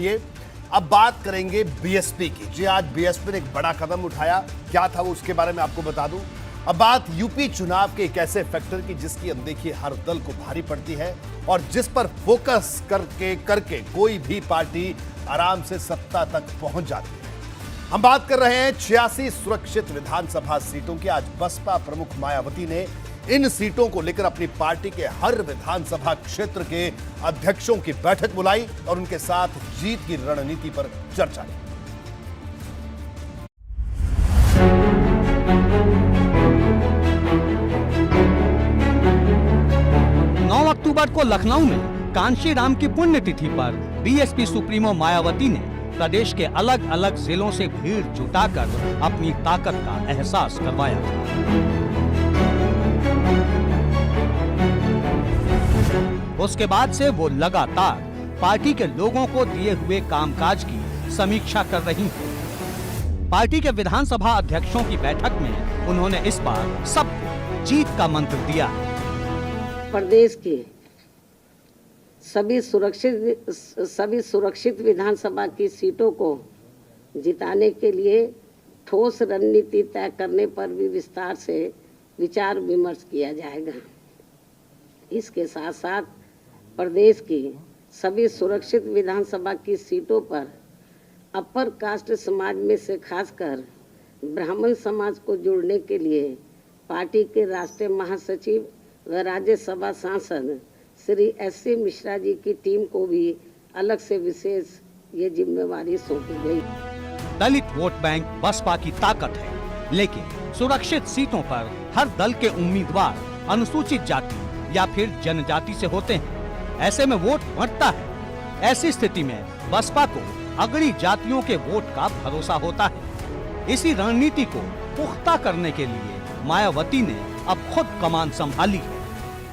ये अब बात करेंगे बीएसपी की। जी, आज बीएसपी ने एक बड़ा कदम उठाया। क्या था वो, उसके बारे में आपको बता दूं। अब बात यूपी चुनाव के एक ऐसे फैक्टर की जिसकी अनदेखी हर दल को भारी पड़ती है और जिस पर फोकस करके कोई भी पार्टी आराम से सत्ता तक पहुंच जाती है। हम बात कर रहे हैं 86 सुरक्षित विधानसभा सीटों की। आज बसपा प्रमुख मायावती ने इन सीटों को लेकर अपनी पार्टी के हर विधानसभा क्षेत्र के अध्यक्षों की बैठक बुलाई और उनके साथ जीत की रणनीति पर चर्चा की। 9 अक्टूबर को लखनऊ में कांशी राम की पुण्यतिथि पर बीएसपी सुप्रीमो मायावती ने प्रदेश के अलग अलग जिलों से भीड़ जुटाकर अपनी ताकत का एहसास करवाया था। उसके बाद से वो लगातार पार्टी के लोगों को दिए हुए कामकाज की समीक्षा कर रही हैं। पार्टी के विधानसभा अध्यक्षों की बैठक में उन्होंने इस बार सबको जीत का मंत्र दिया। प्रदेश के सभी सुरक्षित विधानसभा की सीटों को जिताने के लिए ठोस रणनीति तय करने पर भी विस्तार से विचार विमर्श किया जाएगा। इसके साथ साथ प्रदेश की सभी सुरक्षित विधानसभा की सीटों पर अपर कास्ट समाज में से खासकर ब्राह्मण समाज को जोड़ने के लिए पार्टी के राष्ट्रीय महासचिव व राज्यसभा सांसद श्री एस.सी. मिश्रा जी की टीम को भी अलग से विशेष ये जिम्मेवारी सौंपी गई। दलित वोट बैंक बसपा की ताकत है, लेकिन सुरक्षित सीटों पर हर दल के उम्मीदवार अनुसूचित जाति या फिर जनजाति से होते हैं। ऐसे में वोट बढ़ता है। ऐसी स्थिति में बसपा को अगड़ी जातियों के वोट का भरोसा होता है। इसी रणनीति को पुख्ता करने के लिए मायावती ने अब खुद कमान संभाली है।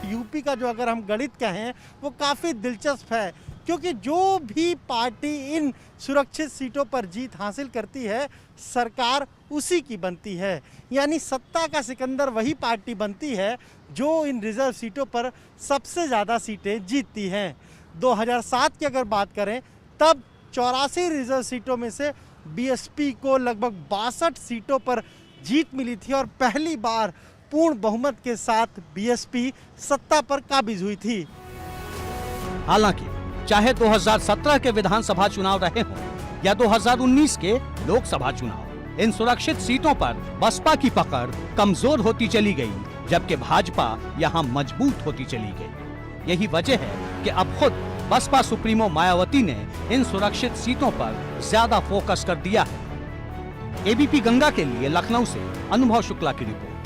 यूपी का जो अगर हम गणित कहें वो काफ़ी दिलचस्प है, क्योंकि जो भी पार्टी इन सुरक्षित सीटों पर जीत हासिल करती है सरकार उसी की बनती है। यानी सत्ता का सिकंदर वही पार्टी बनती है जो इन रिजर्व सीटों पर सबसे ज़्यादा सीटें जीतती हैं। 2007 की अगर बात करें तब 84 रिजर्व सीटों में से बीएसपी को लगभग 62 सीटों पर जीत मिली थी और पहली बार पूर्ण बहुमत के साथ बीएसपी सत्ता पर काबिज हुई थी। हालांकि चाहे 2017 के विधानसभा चुनाव रहे हों या 2019 के लोकसभा चुनाव, इन सुरक्षित सीटों पर बसपा की पकड़ कमजोर होती चली गई, जबकि भाजपा यहां मजबूत होती चली गई। यही वजह है कि अब खुद बसपा सुप्रीमो मायावती ने इन सुरक्षित सीटों पर ज्यादा फोकस कर दिया है। एबीपी गंगा के लिए लखनऊ से अनुभव शुक्ला की रिपोर्ट।